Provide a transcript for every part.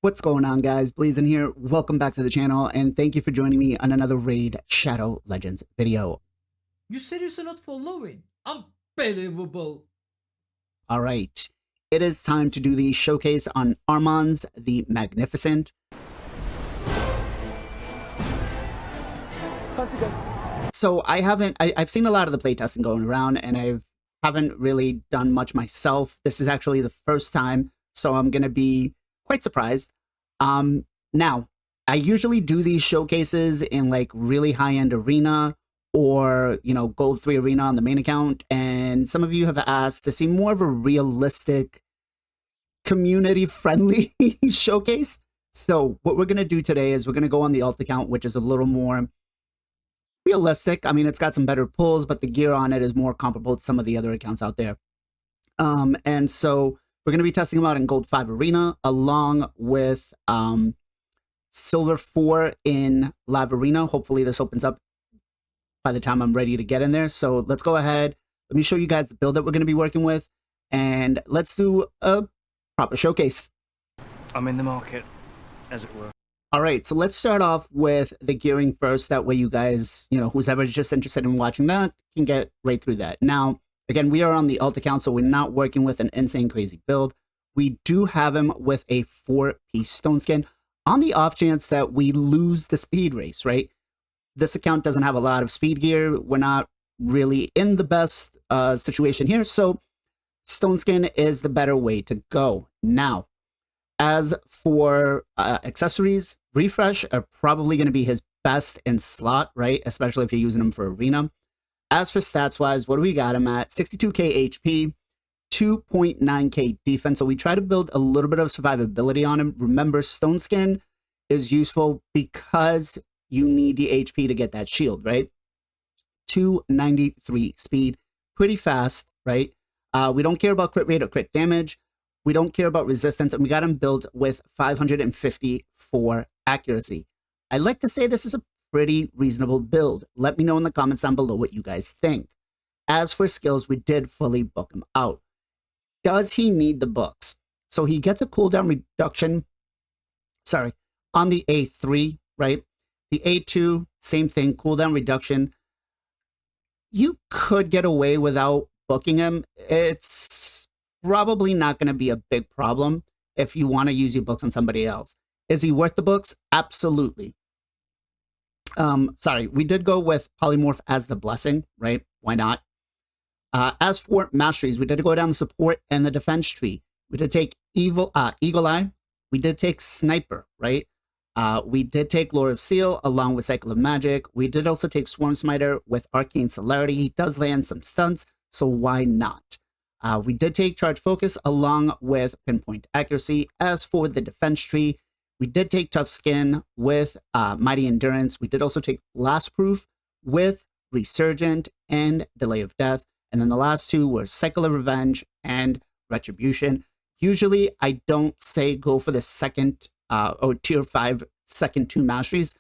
What's going on, guys? Blazing here. Welcome back to the channel, and thank you for joining me on another Raid Shadow Legends video. You seriously not following? Unbelievable. All right, it is time to do the showcase on Armanz the Magnificent. Time to go. So I've seen a lot of the playtesting going around, and I haven't really done much myself. This is actually the first time, so I'm gonna be quite surprised. Now, I usually do these showcases in like really high-end arena or, you know, gold 3 arena on the main account, and some of you have asked to see more of a realistic, community-friendly showcase. So what we're going to do today is we're going to go on the alt account, which is a little more realistic. I mean, it's got some better pulls, but the gear on it is more comparable to some of the other accounts out there. And so we're going to be testing them out in Gold 5 Arena, along with Silver 4 in Live Arena. Hopefully this opens up by the time I'm ready to get in there. So let's go ahead. Let me show you guys the build that we're going to be working with, and let's do a proper showcase. I'm in the market, as it were. All right, so let's start off with the gearing first. That way you guys, you know, who's ever just interested in watching that can get right through that. Now, again, we are on the alt account, so we're not working with an insane crazy build. We do have him with a 4-piece stone skin on the off chance that we lose the speed race, right? This account doesn't have a lot of speed gear. We're not really in the best situation here, so stone skin is the better way to go. Now, as for accessories, refresh are probably going to be his best in slot, right? Especially if you're using them for arena. As for stats-wise, what do we got him at? 62k HP, 2.9k defense. So we try to build a little bit of survivability on him. Remember, stone skin is useful because you need the HP to get that shield, right? 293 speed, pretty fast, right? We don't care about crit rate or crit damage. We don't care about resistance, and we got him built with 554 accuracy. I like to say this is a pretty reasonable build. Let me know in the comments down below what you guys think. As for skills, we did fully book him out. Does he need the books? So he gets a cooldown reduction, on the A3, right? The A2, same thing, cooldown reduction. You could get away without booking him. It's probably not going to be a big problem if you want to use your books on somebody else. Is he worth the books? Absolutely. We did go with polymorph as the blessing, right? Why not? As for masteries, we did go down the support and the defense tree. We did take eagle eye. We did take sniper, right? We did take Lord of Seal along with Cycle of Magic. We did also take Swarm Smiter with Arcane Celerity. He does land some stunts, so why not? We did take Charge Focus along with Pinpoint Accuracy. As for the defense tree, we did take Tough Skin with Mighty Endurance. We did also take Blast Proof with Resurgent and Delay of Death. And then the last two were Cycle of Revenge and Retribution. Usually, I don't say go for the second or tier 5 second 2 masteries.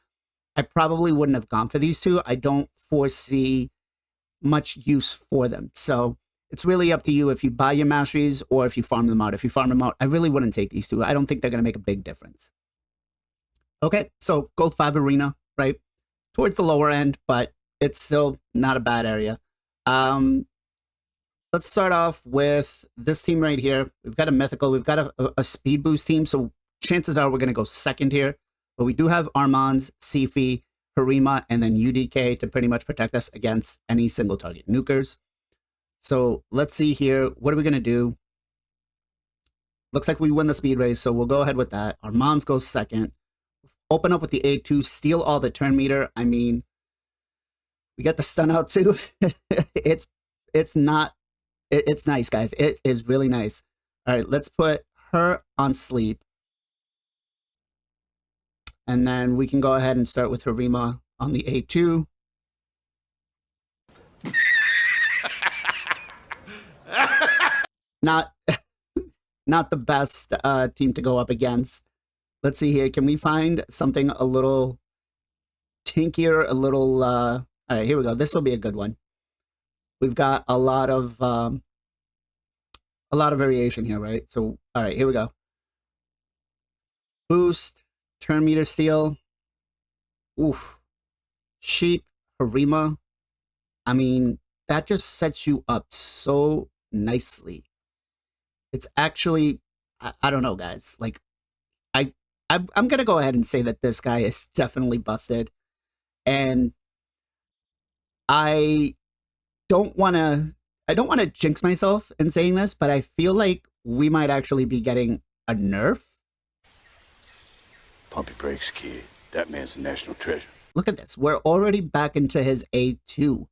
I probably wouldn't have gone for these two. I don't foresee much use for them. So it's really up to you if you buy your masteries or if you farm them out. If you farm them out, I really wouldn't take these two. I don't think they're going to make a big difference. Okay, so Gold 5 Arena, right? Towards the lower end, but it's still not a bad area. Let's start off with this team right here. We've got a mythical. We've got a speed boost team, so chances are we're going to go second here. But we do have Armanz, Sifi, Harima, and then UDK to pretty much protect us against any single target nukers. So let's see here. What are we going to do? Looks like we win the speed race, so we'll go ahead with that. Armanz goes second. Open up with the A2, steal all the turn meter. I mean, we got the stun out too. It's nice, guys. It is really nice. All right, let's put her on sleep. And then we can go ahead and start with Harima on the A2. Not the best team to go up against. Let's see here. Can we find something a little tinkier, a little... all right, here we go. This will be a good one. We've got a lot of variation here, right? So, all right, here we go. Boost, turn meter steal. Oof. Sheep, Harima. I mean, that just sets you up so nicely. It's actually, I don't know, guys. Like, I, I'm gonna go ahead and say that this guy is definitely busted, and I don't want to. I don't want to jinx myself in saying this, but I feel like we might actually be getting a nerf. Pump your brakes, kid. That man's a national treasure. Look at this. We're already back into his A2.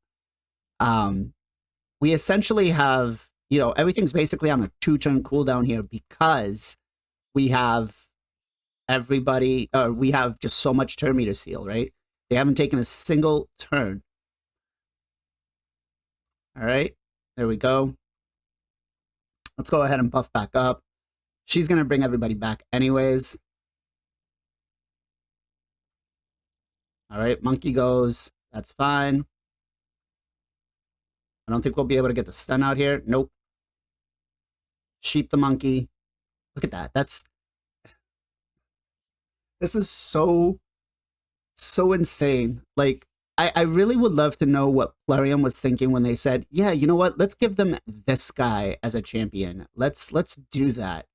We essentially have, you know, everything's basically on a 2-turn cooldown here because we have everybody, we have just so much turn meter steal, right? They haven't taken a single turn. All right, there we go. Let's go ahead and buff back up. She's going to bring everybody back anyways. All right, monkey goes. That's fine. I don't think we'll be able to get the stun out here. Nope. Sheep the monkey. Look at that. This is so insane. Like, I really would love to know what Plarium was thinking when they said, yeah, you know what? Let's give them this guy as a champion. Let's do that.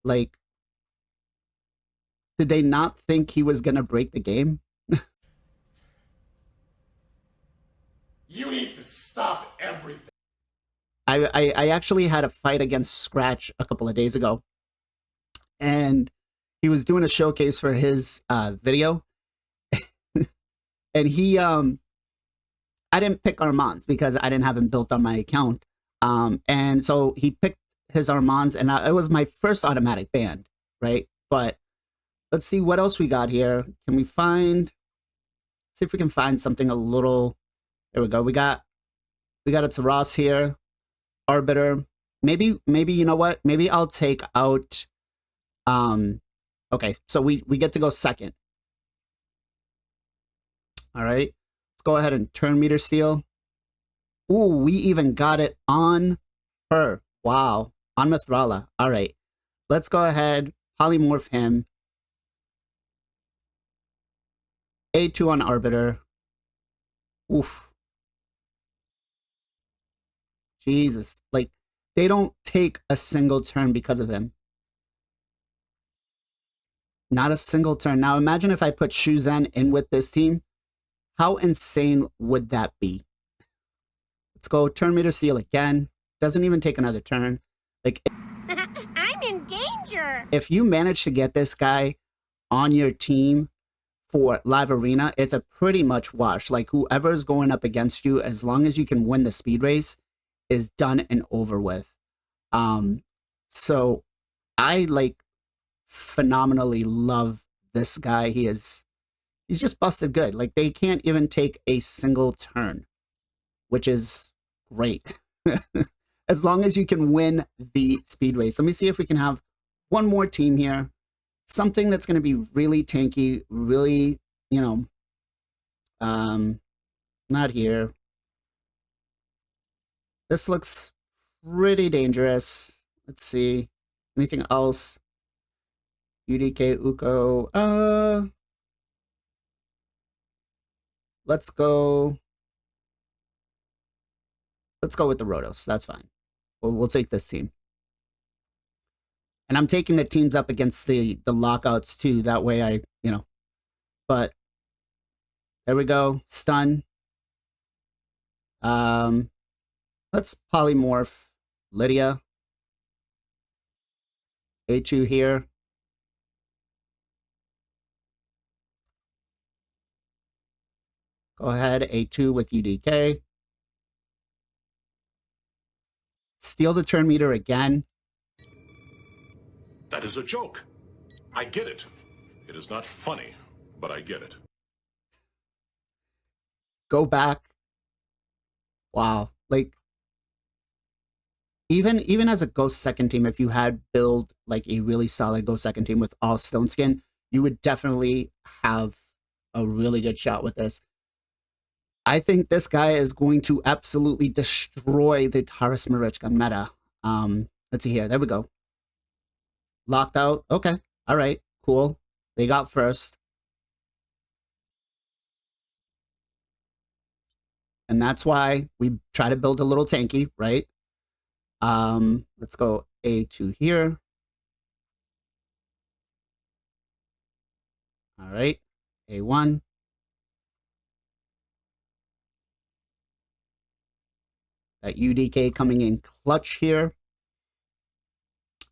Like, did they not think he was going to break the game? You need to stop everything. I actually had a fight against Scratch a couple of days ago, and he was doing a showcase for his video, and he I didn't pick Armanz because I didn't have him built on my account, and so he picked his Armanz, and it was my first automatic ban, right? But let's see what else we got here. Can we find? See if we can find something a little. There we go. We got a Taras here, Arbiter. Maybe you know what? Maybe I'll take out. Okay, so we get to go second. All right, let's go ahead and turn meter steal. Ooh, we even got it on her. Wow, on Mithrala. All right, let's go ahead, polymorph him. A2 on Arbiter. Oof. Jesus, like, they don't take a single turn because of him. Not a single turn. Now imagine if I put Shuzen in with this team. How insane would that be? Let's go turn meter steal again. Doesn't even take another turn. Like, I'm in danger. if you manage to get this guy on your team for live arena, it's a pretty much wash. Like, whoever's going up against you, as long as you can win the speed race, is done and over with. So I like phenomenally love this guy. He's just busted good. Like, they can't even take a single turn, which is great. As long as you can win the speed race. Let me see if we can have one more team here. Something that's going to be really tanky, really, you know, not here. This looks pretty dangerous. Let's see. Anything else? UDK Uko. Let's go. Let's go with the Rotos. That's fine. We'll take this team. And I'm taking the teams up against the lockouts too. That way I, you know. But there we go. Stun. Let's polymorph Lydia. A2 here. Go ahead, A2 with UDK. Steal the turn meter again. That is a joke. I get it. It is not funny, but I get it. Go back. Wow. Like, even as a Ghost second team, if you had build like a really solid Ghost second team with all Stone Skin, you would definitely have a really good shot with this. I think this guy is going to absolutely destroy the Taras Marichka meta. Let's see here. There we go. Locked out. Okay. All right. Cool. They got first. And that's why we try to build a little tanky, right? Let's go A2 here. All right. A1. That UDK coming in clutch here.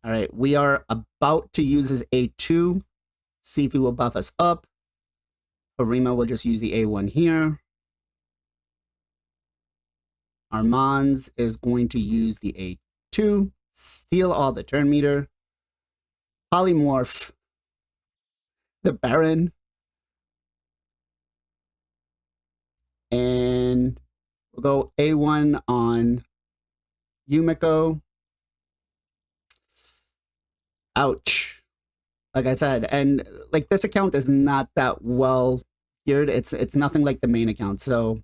All right. We are about to use his A2. See if he will buff us up. Harima will just use the A1 here. Armanz is going to use the A2. Steal all the turn meter. Polymorph the Baron. And we'll go A1 on Yumiko. Ouch. Like I said, and like this account is not that well geared. It's nothing like the main account. So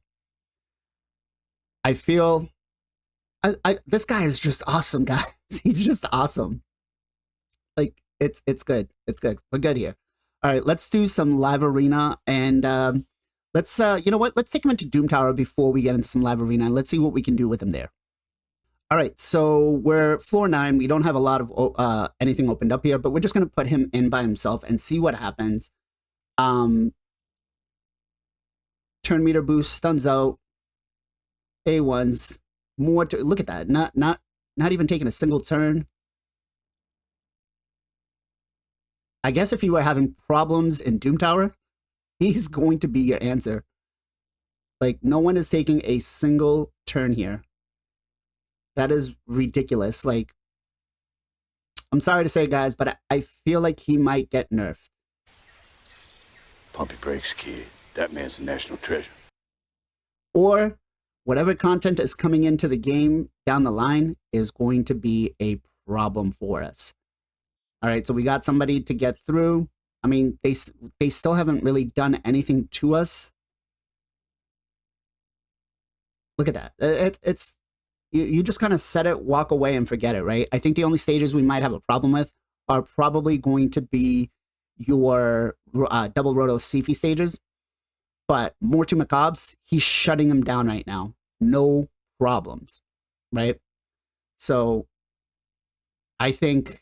I feel this guy is just awesome, guys. He's just awesome. Like it's good. It's good. We're good here. All right, let's do some live arena and let's you know what? Let's take him into Doom Tower before we get into some live arena and let's see what we can do with him there. All right, so we're floor 9. We don't have a lot of anything opened up here, but we're just going to put him in by himself and see what happens. Turn meter boost, stuns out. A1s, more to look at that. Not even taking a single turn. I guess if you were having problems in Doom Tower, he's going to be your answer. Like no one is taking a single turn here. That is ridiculous. Like, I'm sorry to say, guys, but I feel like he might get nerfed. Pump your brakes, kid. That man's a national treasure. Or whatever content is coming into the game down the line is going to be a problem for us. All right, so we got somebody to get through. I mean, they still haven't really done anything to us. Look at that. It's you just kind of set it, walk away, and forget it, right? I think the only stages we might have a problem with are probably going to be your double roto Sifi stages. But more to Macabres, he's shutting them down right now. No problems, right? So I think,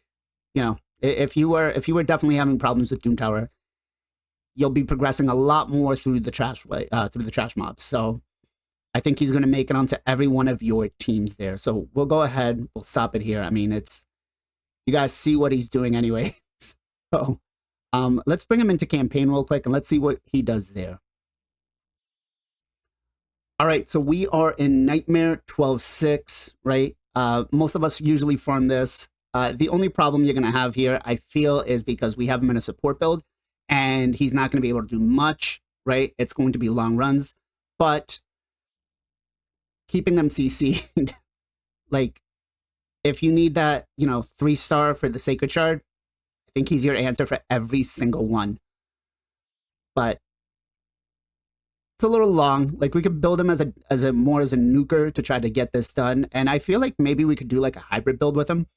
you know, if you were definitely having problems with Doom Tower, you'll be progressing a lot more through the trash mobs. So I think he's going to make it onto every one of your teams there. So we'll go ahead. We'll stop it here. I mean, you guys see what he's doing anyway. So let's bring him into campaign real quick and let's see what he does there. All right, so we are in Nightmare 12-6, right? Most of us usually farm this. The only problem you're going to have here, I feel, is because we have him in a support build and he's not going to be able to do much, right? It's going to be long runs, but keeping them CC'd, like, if you need that, you know, 3-star for the Sacred Shard, I think he's your answer for every single one. But it's a little long. Like, we could build him as a more as a nuker to try to get this done. And I feel like maybe we could do like a hybrid build with him.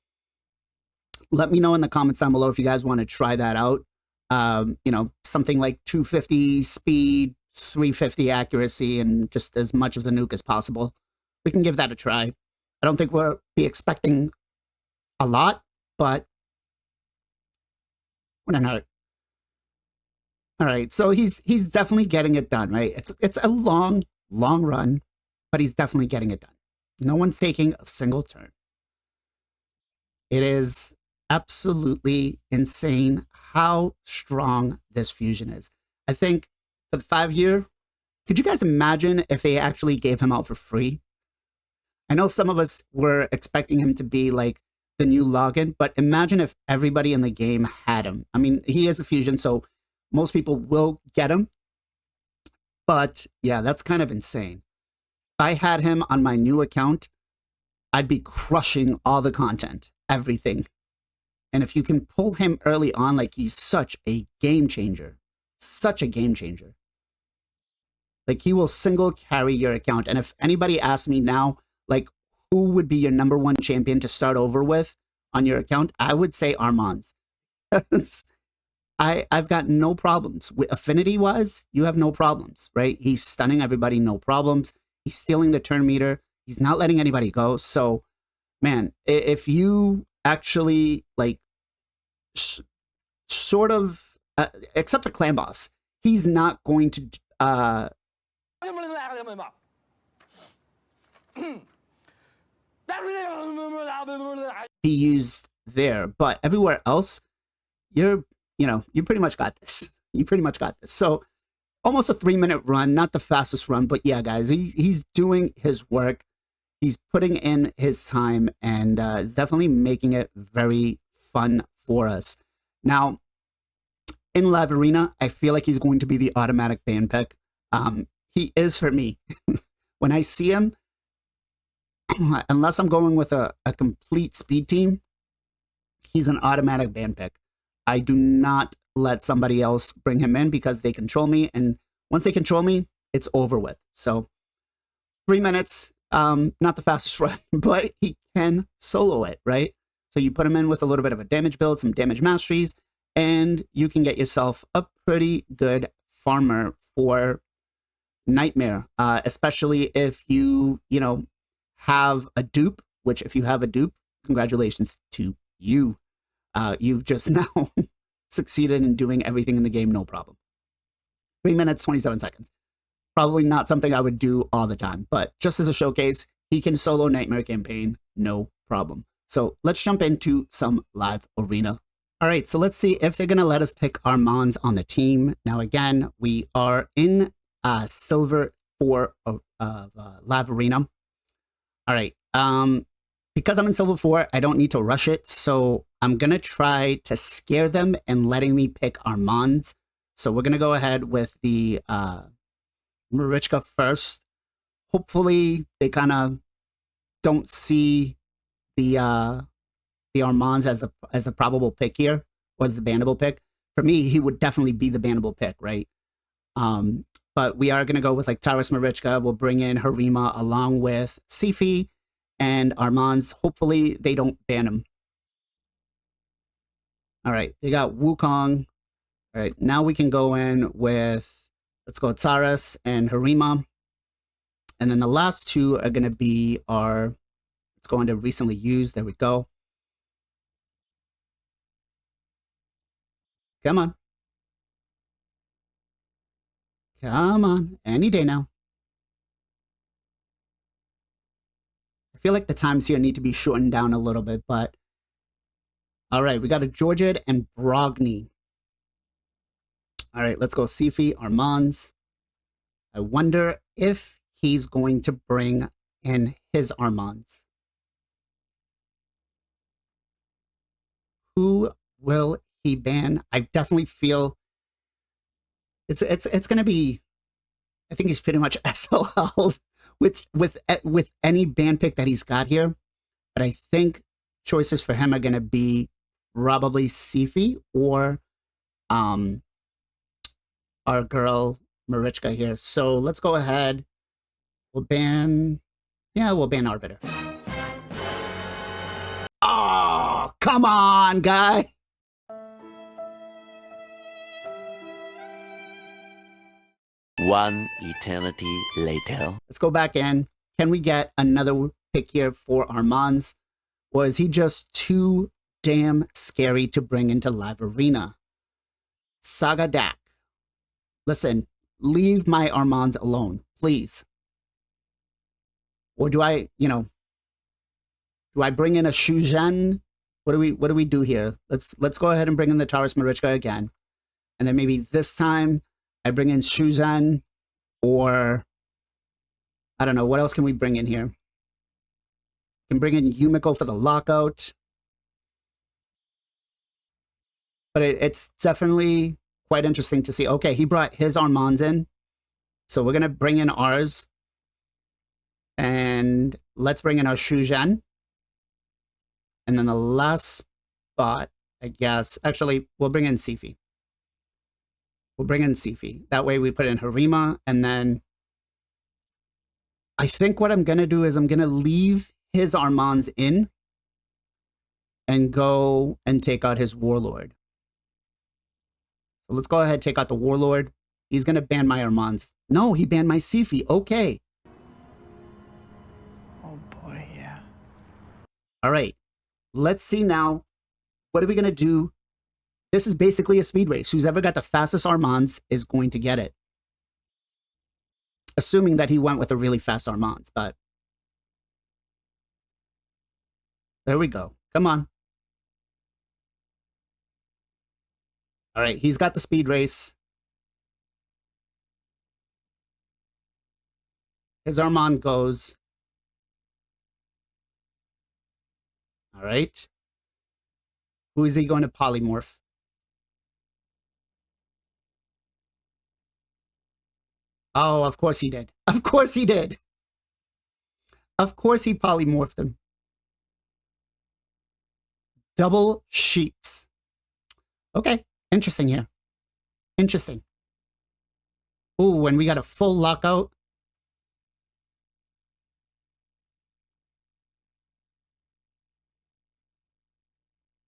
Let me know in the comments down below if you guys want to try that out. You know, something like 250 speed, 350 accuracy, and just as much as a nuke as possible. We can give that a try. I don't think we'll be expecting a lot, but wouldn't hurt. All right, so he's definitely getting it done, right? It's a long run, but he's definitely getting it done. No one's taking a single turn. It is absolutely insane how strong this fusion is. I think for the 5-year, could you guys imagine if they actually gave him out for free? I know some of us were expecting him to be like the new login, but imagine if everybody in the game had him. I mean, he is a fusion, so most people will get him. But yeah, that's kind of insane. If I had him on my new account, I'd be crushing all the content, everything. And if you can pull him early on, like, he's such a game changer. Such a game changer. Like, he will single carry your account. And if anybody asks me now, like, who would be your #1 champion to start over with on your account, I would say Armanz. I've got no problems. With affinity-wise, you have no problems, right? He's stunning everybody, no problems. He's stealing the turn meter. He's not letting anybody go. So, man, if you actually, like, sort of, except for Clan Boss, he's not going to, be used there. But everywhere else, you pretty much got this. You pretty much got this. So almost a 3-minute run, not the fastest run, but yeah, guys, he's doing his work. He's putting in his time and is definitely making it very fun for us. Now, in Live Arena, I feel like he's going to be the automatic ban pick. He is for me. When I see him, unless I'm going with a complete speed team, he's an automatic ban pick. I do not let somebody else bring him in because they control me. And once they control me, it's over with. So 3 minutes, not the fastest run, but he can solo it, right? So you put him in with a little bit of a damage build, some damage masteries, and you can get yourself a pretty good farmer for Nightmare, especially if you have a dupe, which if you have a dupe, congratulations to you. You've just now succeeded in doing everything in the game, no problem. 3 minutes, 27 seconds. Probably not something I would do all the time, but just as a showcase, he can solo Nightmare campaign, no problem. So let's jump into some Live Arena. All right, so let's see if they're going to let us pick Armanz on the team. Now, again, we are in Silver 4 of Live Arena. All right, because I'm in Silver 4, I don't need to rush it, so I'm going to try to scare them and letting me pick Armanz. So we're going to go ahead with the Marichka first. Hopefully, they kind of don't see the Armanz as a probable pick here, or the bannable pick. For me, he would definitely be the bannable pick, right? But we are going to go with like Taras Marichka. We'll bring in Harima along with Sifi and Armanz. Hopefully, they don't ban him. All right, they got Wukong. All right, now we can go in with, let's go Taras and Harima. And then the last two are going to be our, let's go into recently used. There we go. Come on. Come on. Any day now. I feel like the times here need to be shortened down a little bit, but all right, we got a Georgid and Brogni. All right, let's go Sifi, Armanz. I wonder if he's going to bring in his Armanz. Who will he ban? I definitely feel it's going to be, I think he's pretty much SOL with any ban pick that he's got here. But I think choices for him are going to be probably Sifi or our girl Marichka here. So let's go ahead. We'll ban Arbiter. Oh, come on, guy. One eternity later. Let's go back in. Can we get another pick here for Armanz? Or is he just too damn scary to bring into Live Arena? Saga Dak. Listen, leave my Armanz alone, please. Or do I bring in a Shuzhen? What do we do here? Let's go ahead and bring in the Taras Marichka again. And then maybe this time I bring in Shuzhen, or I don't know, what else can we bring in here? Can bring in Yumiko for the lockout. But it's definitely quite interesting to see. Okay, he brought his Armanz in. So we're going to bring in ours. And let's bring in our Shuzhen. And then the last spot, I guess, actually, we'll bring in Sifi. We'll bring in Sifi. That way we put in Harima. And then I think what I'm going to do is I'm going to leave his Armanz in and go and take out his Warlord. So let's go ahead and take out the Warlord. He's going to ban my Armanz. No, he banned my Sifi. Okay. Oh boy, yeah. All right. Let's see now. What are we going to do? This is basically a speed race. Who's ever got the fastest Armanz is going to get it. Assuming that he went with a really fast Armanz, but there we go. Come on. All right, he's got the speed race. His Armand goes. All right. Who is he going to polymorph? Oh, of course he did. Of course he did. Of course he polymorphed him. Double sheeps. Okay, interesting here. Interesting. Ooh, and we got a full lockout.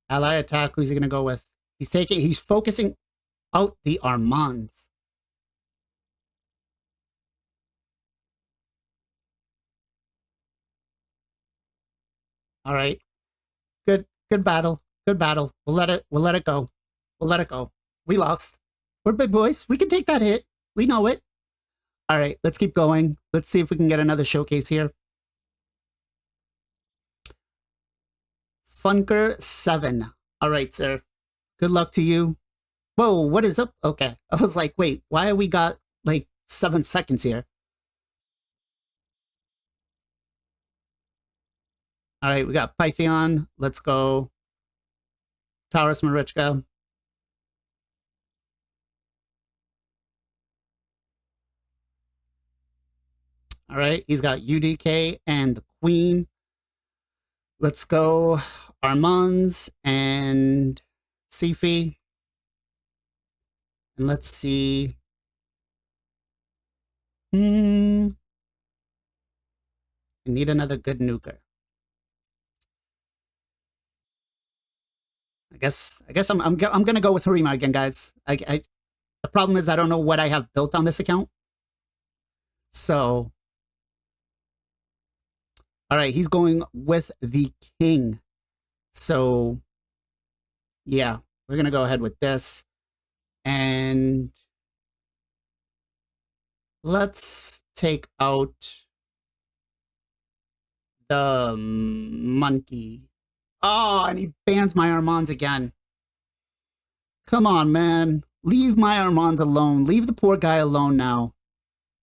Ally attack, who's he going to go with? He's focusing out the Armands. All right. Good battle. Good battle. We'll let it go. We'll let it go. We lost. We're big boys. We can take that hit. We know it. All right, let's keep going. Let's see if we can get another showcase here. Funker 7. All right, sir. Good luck to you. Whoa, what is up? Okay. I was like, wait, why have we got like 7 seconds here? All right, we got Pythion. Let's go. Taurus Marichka. All right, he's got UDK and the Queen. Let's go Armanz and Sifi. And let's see. I need another good nuker. I guess I'm gonna go with Harima again, guys. The problem is I don't know what I have built on this account. So, all right, he's going with the King. So, yeah, we're gonna go ahead with this, and let's take out the monkey. Oh, and he bans my Armanz again. Come on, man. Leave my Armanz alone. Leave the poor guy alone now.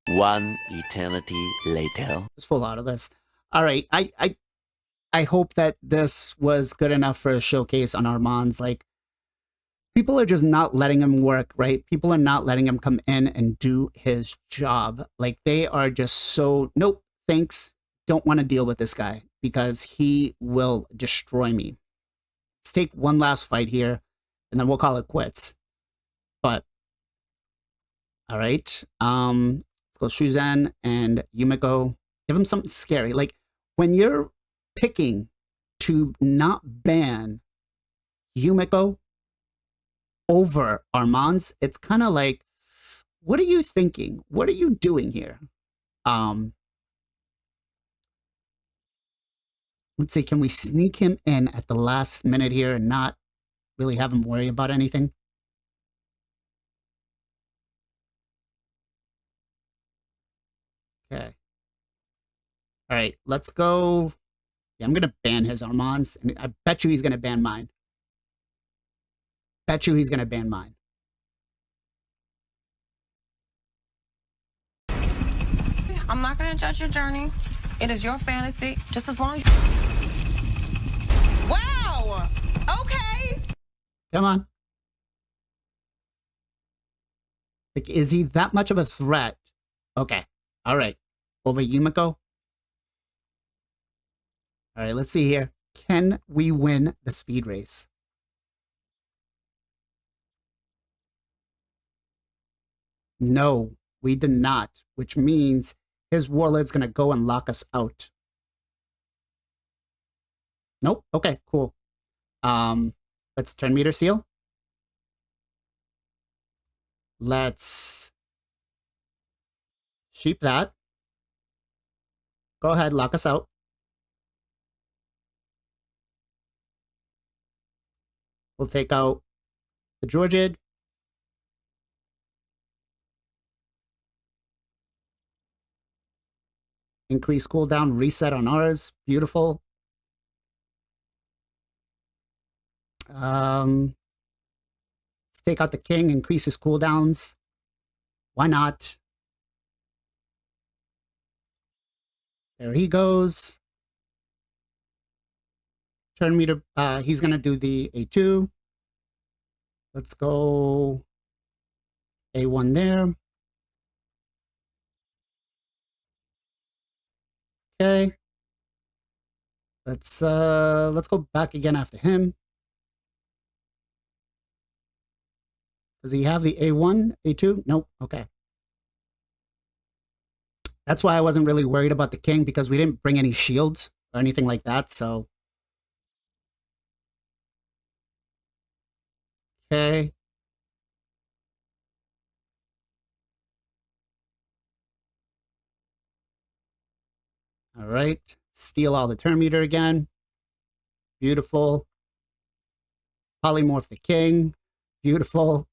One eternity later. Just full out of this. All right. I hope that this was good enough for a showcase on Armanz. Like, people are just not letting him work, right? People are not letting him come in and do his job. Like, they are just so, nope, thanks. Don't want to deal with this guy because he will destroy me. Let's take one last fight here, and then we'll call it quits. But, all right. Let's go Shuzan and Yumiko. Give him something scary. Like, when you're picking to not ban Yumiko over Armanz, it's kind of like, what are you thinking? What are you doing here? Let's see, can we sneak him in at the last minute here and not really have him worry about anything? Okay. All right, let's go. Yeah, I'm going to ban his Armanz. And I bet you he's going to ban mine. Bet you he's going to ban mine. I'm not going to judge your journey. It is your fantasy, just as long as Wow! Okay! Come on. Like, is he that much of a threat? Okay. All right. Over Yumiko? All right, let's see here. Can we win the speed race? No, we did not, which means his warlord's going to go and lock us out. Nope. Okay, cool. Let's turn meter seal. Let's sheep that. Go ahead, lock us out. We'll take out the Georgid. Increase cooldown, reset on ours. Beautiful. Let's take out the king, increase his cooldowns. Why not? There he goes. Turn meter, he's gonna do the A2. Let's go A1 there. Okay. Let's go back again after him. Does he have the A1, A2? Nope. Okay. That's why I wasn't really worried about the king, because we didn't bring any shields or anything like that, so. Okay. All right. Steal all the turn meter again. Beautiful. Polymorph the king. Beautiful.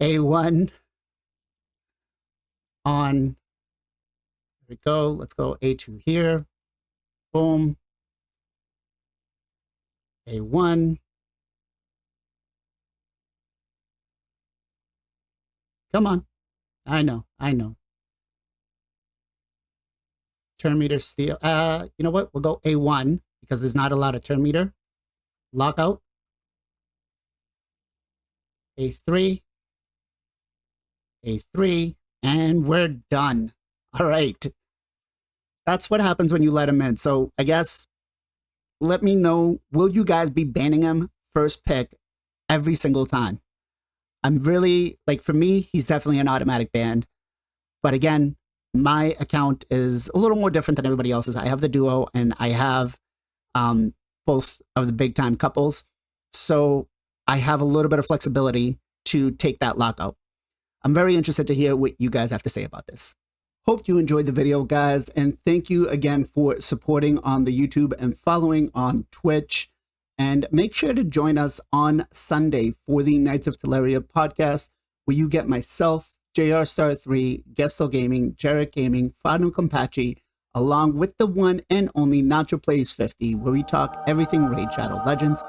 A1 on. There we go. Let's go A2 here. Boom. A1. Come on. I know. Turn meter steal. You know what? We'll go A1 because there's not a lot of turn meter. Lockout. A3. A3. And we're done. All right. That's what happens when you let him in. So I guess let me know, will you guys be banning him first pick every single time? I'm really, like, for me, he's definitely an automatic ban. But again, my account is a little more different than everybody else's. I have the duo and I have both of the big time couples. So I have a little bit of flexibility to take that lockout. I'm very interested to hear what you guys have to say about this. Hope you enjoyed the video, guys, and thank you again for supporting on the YouTube and following on Twitch. And make sure to join us on Sunday for the Knights of Teleria podcast, where you get myself, JR Star 3, Gestel Gaming, Jarrett Gaming, Fadum Compachi, along with the one and only Nacho Plays 50, where we talk everything Raid Shadow Legends.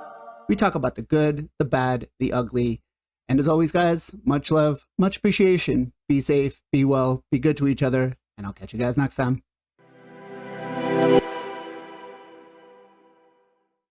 We talk about the good, the bad, the ugly. And as always, guys, much love, much appreciation. Be safe, be well, be good to each other, and I'll catch you guys next time.